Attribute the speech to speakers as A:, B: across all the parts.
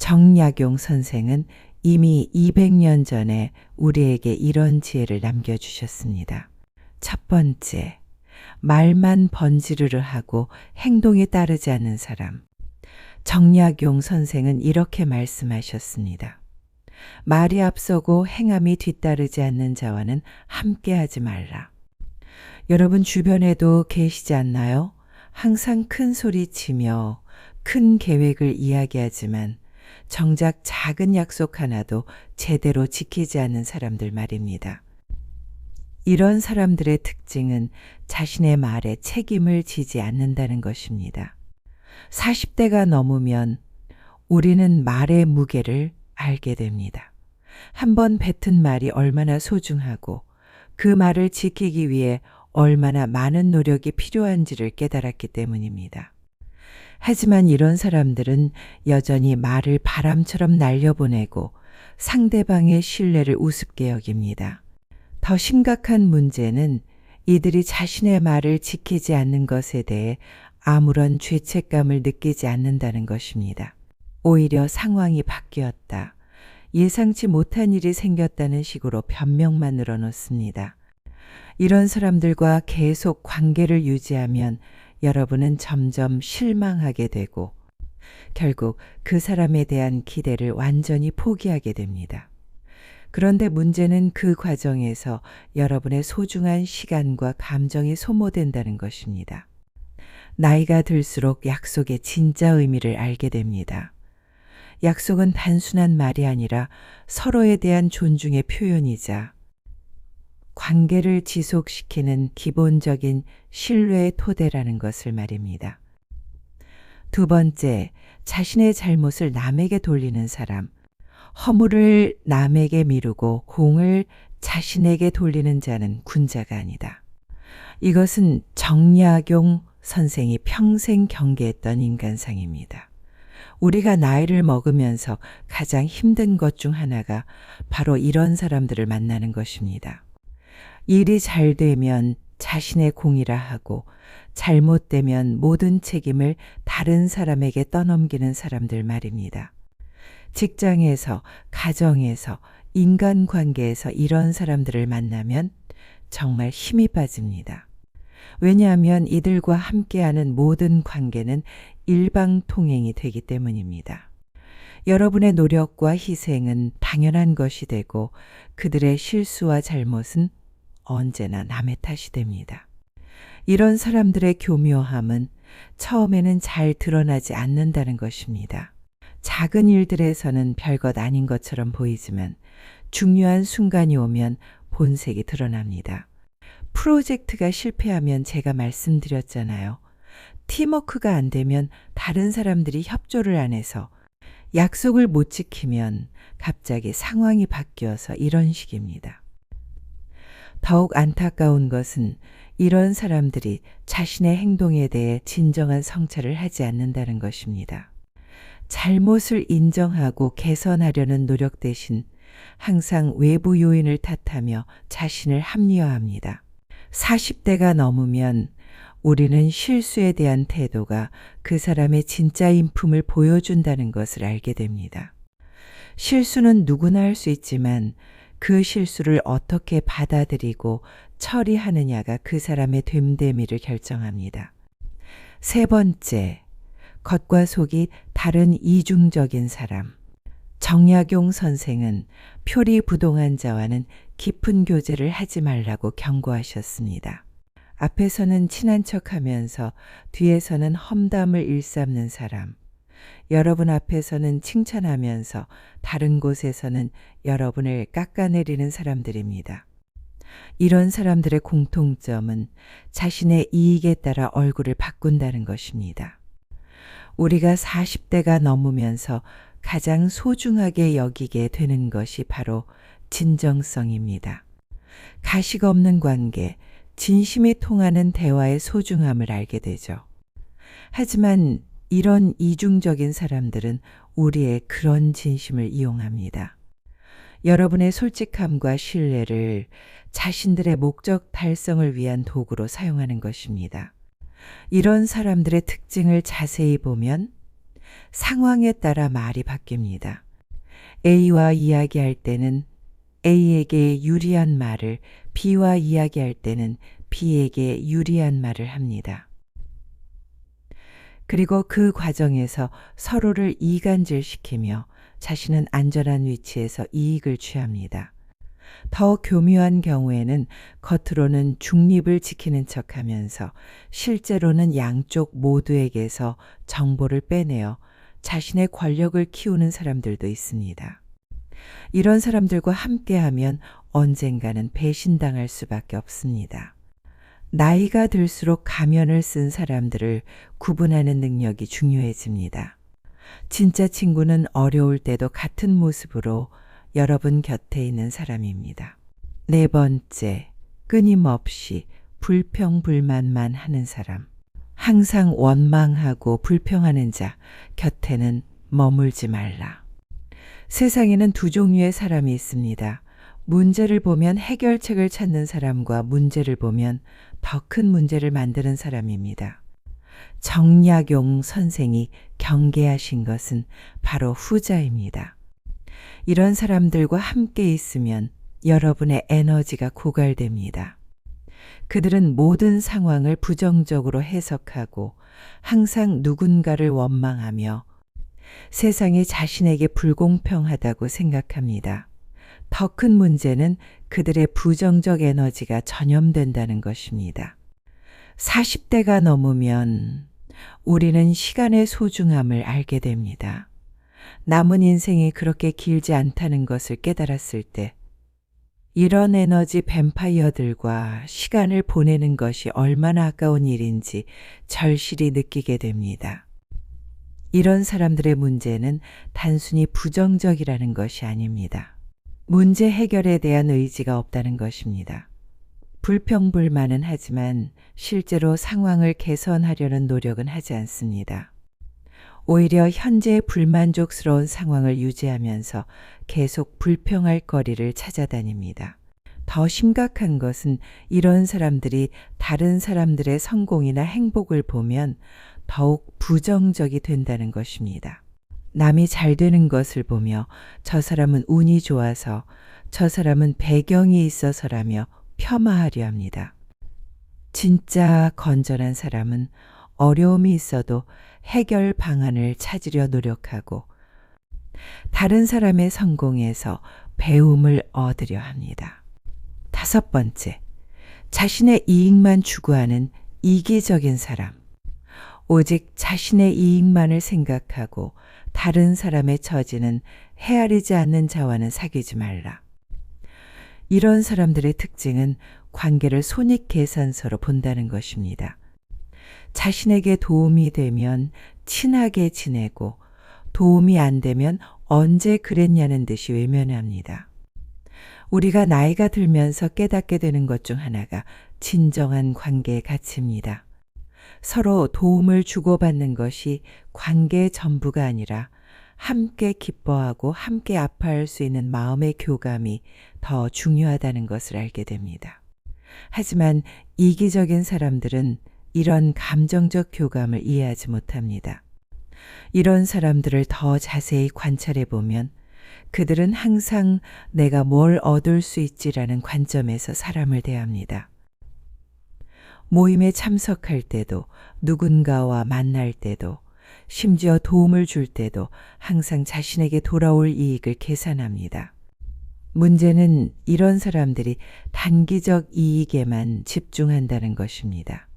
A: 정약용 선생은 이미 200년 전에 우리에게 이런 지혜를 남겨주셨습니다. 첫 번째, 말만 번지르르 하고 행동에 따르지 않는 사람. 정약용 선생은 이렇게 말씀하셨습니다. 말이 앞서고 행함이 뒤따르지 않는 자와는 함께하지 말라. 여러분 주변에도 계시지 않나요? 항상 큰 소리 치며 큰 계획을 이야기하지만 정작 작은 약속 하나도 제대로 지키지 않는 사람들 말입니다. 이런 사람들의 특징은 자신의 말에 책임을 지지 않는다는 것입니다. 40대가 넘으면 우리는 말의 무게를 알게 됩니다. 한번 뱉은 말이 얼마나 소중하고 그 말을 지키기 위해 얼마나 많은 노력이 필요한지를 깨달았기 때문입니다. 하지만 이런 사람들은 여전히 말을 바람처럼 날려보내고 상대방의 신뢰를 우습게 여깁니다. 더 심각한 문제는 이들이 자신의 말을 지키지 않는 것에 대해 아무런 죄책감을 느끼지 않는다는 것입니다. 오히려 상황이 바뀌었다, 예상치 못한 일이 생겼다는 식으로 변명만 늘어놓습니다. 이런 사람들과 계속 관계를 유지하면 여러분은 점점 실망하게 되고 결국 그 사람에 대한 기대를 완전히 포기하게 됩니다. 그런데 문제는 그 과정에서 여러분의 소중한 시간과 감정이 소모된다는 것입니다. 나이가 들수록 약속의 진짜 의미를 알게 됩니다. 약속은 단순한 말이 아니라 서로에 대한 존중의 표현이자 관계를 지속시키는 기본적인 신뢰의 토대라는 것을 말입니다. 두 번째, 자신의 잘못을 남에게 돌리는 사람. 허물을 남에게 미루고 공을 자신에게 돌리는 자는 군자가 아니다. 이것은 정약용 선생이 평생 경계했던 인간상입니다. 우리가 나이를 먹으면서 가장 힘든 것 중 하나가 바로 이런 사람들을 만나는 것입니다. 일이 잘 되면 자신의 공이라 하고 잘못되면 모든 책임을 다른 사람에게 떠넘기는 사람들 말입니다. 직장에서, 가정에서, 인간관계에서 이런 사람들을 만나면 정말 힘이 빠집니다. 왜냐하면 이들과 함께하는 모든 관계는 일방통행이 되기 때문입니다. 여러분의 노력과 희생은 당연한 것이 되고 그들의 실수와 잘못은 언제나 남의 탓이 됩니다. 이런 사람들의 교묘함은 처음에는 잘 드러나지 않는다는 것입니다. 작은 일들에서는 별것 아닌 것처럼 보이지만 중요한 순간이 오면 본색이 드러납니다. 프로젝트가 실패하면 제가 말씀드렸잖아요. 팀워크가 안 되면 다른 사람들이 협조를 안 해서 약속을 못 지키면 갑자기 상황이 바뀌어서 이런 식입니다. 더욱 안타까운 것은 이런 사람들이 자신의 행동에 대해 진정한 성찰을 하지 않는다는 것입니다. 잘못을 인정하고 개선하려는 노력 대신 항상 외부 요인을 탓하며 자신을 합리화합니다. 40대가 넘으면 우리는 실수에 대한 태도가 그 사람의 진짜 인품을 보여준다는 것을 알게 됩니다. 실수는 누구나 할 수 있지만 그 실수를 어떻게 받아들이고 처리하느냐가 그 사람의 됨됨이를 결정합니다. 세 번째, 겉과 속이 다른 이중적인 사람. 정약용 선생은 표리부동한 자와는 깊은 교제를 하지 말라고 경고하셨습니다. 앞에서는 친한 척하면서 뒤에서는 험담을 일삼는 사람. 여러분 앞에서는 칭찬하면서 다른 곳에서는 여러분을 깎아내리는 사람들입니다. 이런 사람들의 공통점은 자신의 이익에 따라 얼굴을 바꾼다는 것입니다. 우리가 40대가 넘으면서 가장 소중하게 여기게 되는 것이 바로 진정성입니다. 가식 없는 관계, 진심이 통하는 대화의 소중함을 알게 되죠. 하지만 이런 이중적인 사람들은 우리의 그런 진심을 이용합니다. 여러분의 솔직함과 신뢰를 자신들의 목적 달성을 위한 도구로 사용하는 것입니다. 이런 사람들의 특징을 자세히 보면 상황에 따라 말이 바뀝니다. A와 이야기할 때는 A에게 유리한 말을, B와 이야기할 때는 B에게 유리한 말을 합니다. 그리고 그 과정에서 서로를 이간질시키며 자신은 안전한 위치에서 이익을 취합니다. 더 교묘한 경우에는 겉으로는 중립을 지키는 척하면서 실제로는 양쪽 모두에게서 정보를 빼내어 자신의 권력을 키우는 사람들도 있습니다. 이런 사람들과 함께하면 언젠가는 배신당할 수밖에 없습니다. 나이가 들수록 가면을 쓴 사람들을 구분하는 능력이 중요해집니다. 진짜 친구는 어려울 때도 같은 모습으로 여러분 곁에 있는 사람입니다. 네 번째, 끊임없이 불평불만만 하는 사람. 항상 원망하고 불평하는 자 곁에는 머물지 말라. 세상에는 두 종류의 사람이 있습니다. 문제를 보면 해결책을 찾는 사람과 문제를 보면 더 큰 문제를 만드는 사람입니다. 정약용 선생이 경계하신 것은 바로 후자입니다. 이런 사람들과 함께 있으면 여러분의 에너지가 고갈됩니다. 그들은 모든 상황을 부정적으로 해석하고 항상 누군가를 원망하며 세상이 자신에게 불공평하다고 생각합니다. 더 큰 문제는 그들의 부정적 에너지가 전염된다는 것입니다. 40대가 넘으면 우리는 시간의 소중함을 알게 됩니다. 남은 인생이 그렇게 길지 않다는 것을 깨달았을 때 이런 에너지 뱀파이어들과 시간을 보내는 것이 얼마나 아까운 일인지 절실히 느끼게 됩니다. 이런 사람들의 문제는 단순히 부정적이라는 것이 아닙니다. 문제 해결에 대한 의지가 없다는 것입니다. 불평불만은 하지만 실제로 상황을 개선하려는 노력은 하지 않습니다. 오히려 현재의 불만족스러운 상황을 유지하면서 계속 불평할 거리를 찾아다닙니다. 더 심각한 것은 이런 사람들이 다른 사람들의 성공이나 행복을 보면 더욱 부정적이 된다는 것입니다. 남이 잘 되는 것을 보며 저 사람은 운이 좋아서, 저 사람은 배경이 있어서라며 폄하하려 합니다. 진짜 건전한 사람은 어려움이 있어도 해결 방안을 찾으려 노력하고 다른 사람의 성공에서 배움을 얻으려 합니다. 다섯 번째, 자신의 이익만 추구하는 이기적인 사람. 오직 자신의 이익만을 생각하고 다른 사람의 처지는 헤아리지 않는 자와는 사귀지 말라. 이런 사람들의 특징은 관계를 손익계산서로 본다는 것입니다. 자신에게 도움이 되면 친하게 지내고 도움이 안 되면 언제 그랬냐는 듯이 외면합니다. 우리가 나이가 들면서 깨닫게 되는 것 중 하나가 진정한 관계의 가치입니다. 서로 도움을 주고받는 것이 관계의 전부가 아니라 함께 기뻐하고 함께 아파할 수 있는 마음의 교감이 더 중요하다는 것을 알게 됩니다. 하지만 이기적인 사람들은 이런 감정적 교감을 이해하지 못합니다. 이런 사람들을 더 자세히 관찰해 보면 그들은 항상 내가 뭘 얻을 수 있지라는 관점에서 사람을 대합니다. 모임에 참석할 때도, 누군가와 만날 때도, 심지어 도움을 줄 때도 항상 자신에게 돌아올 이익을 계산합니다. 문제는 이런 사람들이 단기적 이익에만 집중한다는 것입니다.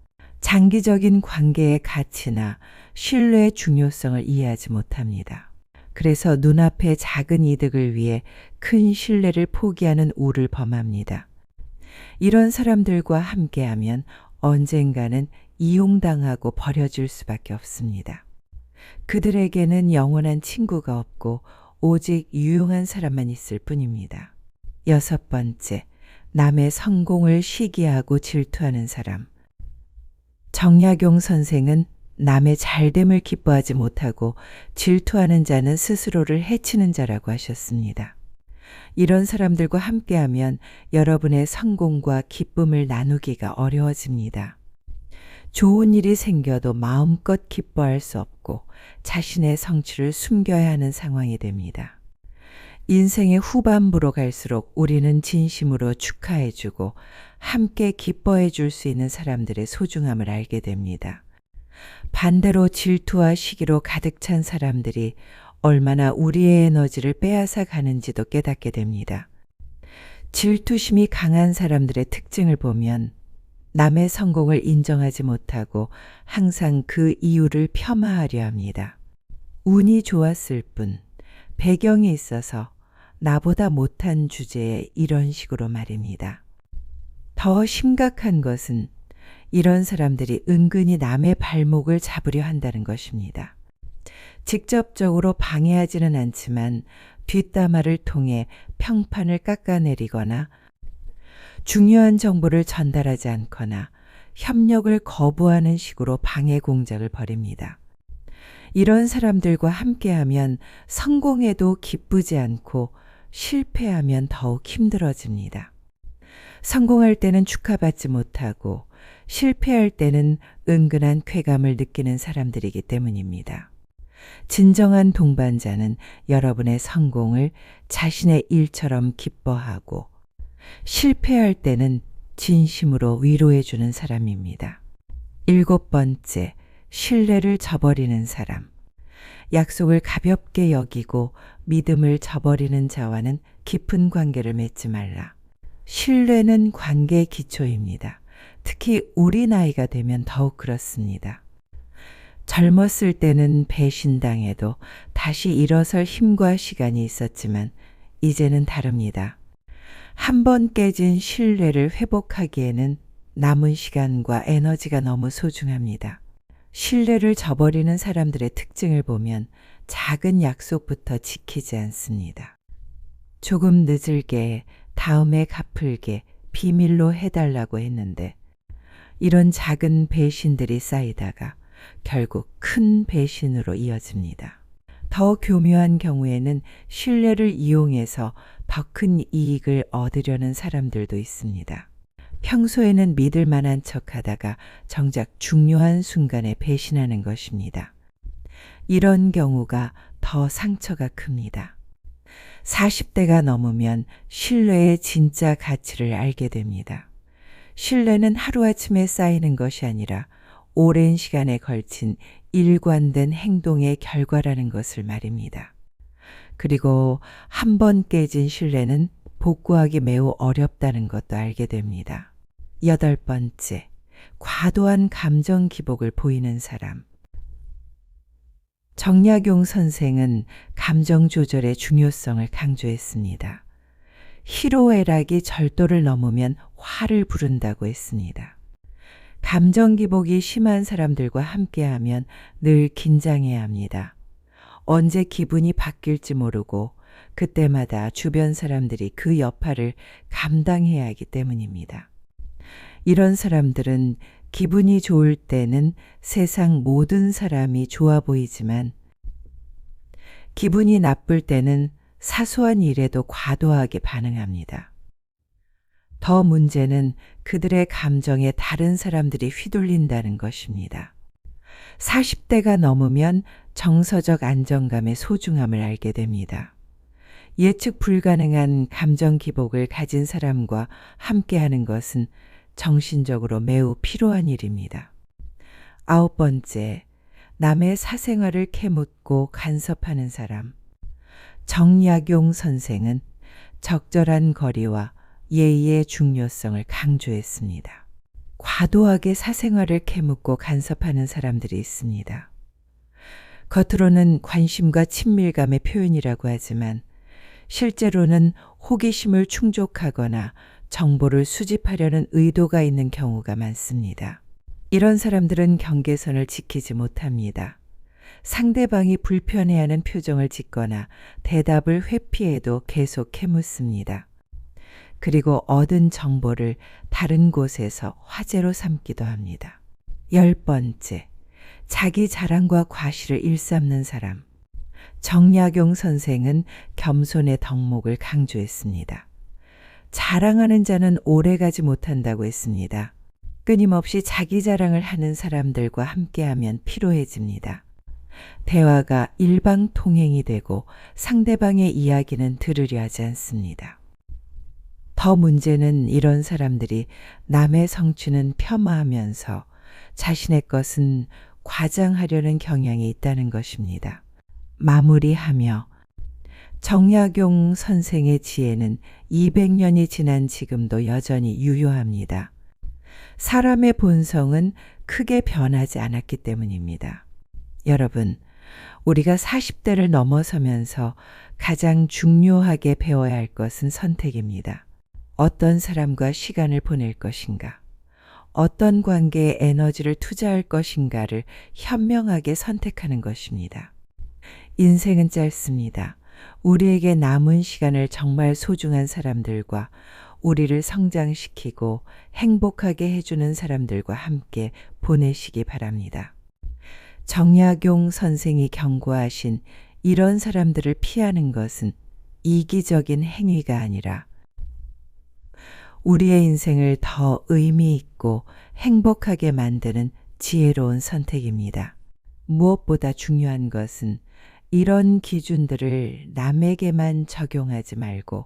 A: 장기적인 관계의 가치나 신뢰의 중요성을 이해하지 못합니다. 그래서 눈앞의 작은 이득을 위해 큰 신뢰를 포기하는 우를 범합니다. 이런 사람들과 함께하면 언젠가는 이용당하고 버려질 수밖에 없습니다. 그들에게는 영원한 친구가 없고 오직 유용한 사람만 있을 뿐입니다. 여섯 번째, 남의 성공을 시기하고 질투하는 사람. 정약용 선생은 남의 잘됨을 기뻐하지 못하고 질투하는 자는 스스로를 해치는 자라고 하셨습니다. 이런 사람들과 함께하면 여러분의 성공과 기쁨을 나누기가 어려워집니다. 좋은 일이 생겨도 마음껏 기뻐할 수 없고 자신의 성취를 숨겨야 하는 상황이 됩니다. 인생의 후반부로 갈수록 우리는 진심으로 축하해주고 함께 기뻐해 줄 수 있는 사람들의 소중함을 알게 됩니다. 반대로 질투와 시기로 가득 찬 사람들이 얼마나 우리의 에너지를 빼앗아 가는지도 깨닫게 됩니다. 질투심이 강한 사람들의 특징을 보면 남의 성공을 인정하지 못하고 항상 그 이유를 폄하하려 합니다. 운이 좋았을 뿐, 배경이 있어서 나보다 못한 주제에 이런 식으로 말입니다. 더 심각한 것은 이런 사람들이 은근히 남의 발목을 잡으려 한다는 것입니다. 직접적으로 방해하지는 않지만 뒷담화를 통해 평판을 깎아내리거나 중요한 정보를 전달하지 않거나 협력을 거부하는 식으로 방해 공작을 벌입니다. 이런 사람들과 함께하면 성공해도 기쁘지 않고 실패하면 더욱 힘들어집니다. 성공할 때는 축하받지 못하고 실패할 때는 은근한 쾌감을 느끼는 사람들이기 때문입니다. 진정한 동반자는 여러분의 성공을 자신의 일처럼 기뻐하고 실패할 때는 진심으로 위로해 주는 사람입니다. 7번째, 신뢰를 저버리는 사람. 약속을 가볍게 여기고 믿음을 저버리는 자와는 깊은 관계를 맺지 말라. 신뢰는 관계의 기초입니다. 특히 우리 나이가 되면 더욱 그렇습니다. 젊었을 때는 배신당해도 다시 일어설 힘과 시간이 있었지만 이제는 다릅니다. 한 번 깨진 신뢰를 회복하기에는 남은 시간과 에너지가 너무 소중합니다. 신뢰를 저버리는 사람들의 특징을 보면 작은 약속부터 지키지 않습니다. 조금 늦을게, 다음에 갚을게, 비밀로 해달라고 했는데 이런 작은 배신들이 쌓이다가 결국 큰 배신으로 이어집니다. 더 교묘한 경우에는 신뢰를 이용해서 더 큰 이익을 얻으려는 사람들도 있습니다. 평소에는 믿을 만한 척하다가 정작 중요한 순간에 배신하는 것입니다. 이런 경우가 더 상처가 큽니다. 40대가 넘으면 신뢰의 진짜 가치를 알게 됩니다. 신뢰는 하루아침에 쌓이는 것이 아니라 오랜 시간에 걸친 일관된 행동의 결과라는 것을 말입니다. 그리고 한 번 깨진 신뢰는 복구하기 매우 어렵다는 것도 알게 됩니다. 8번째, 과도한 감정 기복을 보이는 사람. 정약용 선생은 감정 조절의 중요성을 강조했습니다. 희로애락이 절도를 넘으면 화를 부른다고 했습니다. 감정 기복이 심한 사람들과 함께하면 늘 긴장해야 합니다. 언제 기분이 바뀔지 모르고 그때마다 주변 사람들이 그 여파를 감당해야 하기 때문입니다. 이런 사람들은 기분이 좋을 때는 세상 모든 사람이 좋아 보이지만 기분이 나쁠 때는 사소한 일에도 과도하게 반응합니다. 더 문제는 그들의 감정에 다른 사람들이 휘둘린다는 것입니다. 40대가 넘으면 정서적 안정감의 소중함을 알게 됩니다. 예측 불가능한 감정 기복을 가진 사람과 함께하는 것은 정신적으로 매우 피로한 일입니다. 9번째, 남의 사생활을 캐묻고 간섭하는 사람. 정약용 선생은 적절한 거리와 예의의 중요성을 강조했습니다. 과도하게 사생활을 캐묻고 간섭하는 사람들이 있습니다. 겉으로는 관심과 친밀감의 표현이라고 하지만 실제로는 호기심을 충족하거나 정보를 수집하려는 의도가 있는 경우가 많습니다. 이런 사람들은 경계선을 지키지 못합니다. 상대방이 불편해하는 표정을 짓거나 대답을 회피해도 계속 캐묻습니다. 그리고 얻은 정보를 다른 곳에서 화제로 삼기도 합니다. 10번째, 자기 자랑과 과시를 일삼는 사람. 정약용 선생은 겸손의 덕목을 강조했습니다. 자랑하는 자는 오래가지 못한다고 했습니다. 끊임없이 자기 자랑을 하는 사람들과 함께하면 피로해집니다. 대화가 일방통행이 되고 상대방의 이야기는 들으려 하지 않습니다. 더 문제는 이런 사람들이 남의 성취는 폄하하면서 자신의 것은 과장하려는 경향이 있다는 것입니다. 마무리하며 정약용 선생의 지혜는 200년이 지난 지금도 여전히 유효합니다. 사람의 본성은 크게 변하지 않았기 때문입니다. 여러분, 우리가 40대를 넘어서면서 가장 중요하게 배워야 할 것은 선택입니다. 어떤 사람과 시간을 보낼 것인가, 어떤 관계에 에너지를 투자할 것인가를 현명하게 선택하는 것입니다. 인생은 짧습니다. 우리에게 남은 시간을 정말 소중한 사람들과 우리를 성장시키고 행복하게 해주는 사람들과 함께 보내시기 바랍니다. 정약용 선생이 경고하신 이런 사람들을 피하는 것은 이기적인 행위가 아니라 우리의 인생을 더 의미 있고 행복하게 만드는 지혜로운 선택입니다. 무엇보다 중요한 것은 이런 기준들을 남에게만 적용하지 말고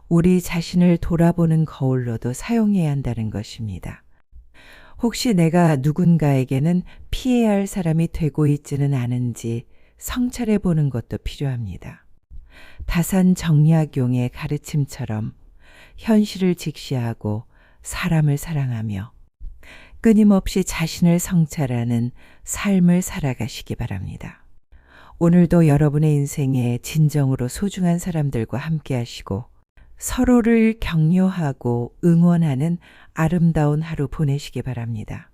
A: 우리 자신을 돌아보는 거울로도 사용해야 한다는 것입니다. 혹시 내가 누군가에게는 피해야 할 사람이 되고 있지는 않은지 성찰해 보는 것도 필요합니다. 다산 정약용의 가르침처럼 현실을 직시하고 사람을 사랑하며 끊임없이 자신을 성찰하는 삶을 살아가시기 바랍니다. 오늘도 여러분의 인생에 진정으로 소중한 사람들과 함께 하시고 서로를 격려하고 응원하는 아름다운 하루 보내시기 바랍니다.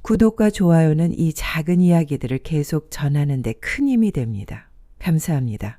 A: 구독과 좋아요는 이 작은 이야기들을 계속 전하는 데 큰 힘이 됩니다. 감사합니다.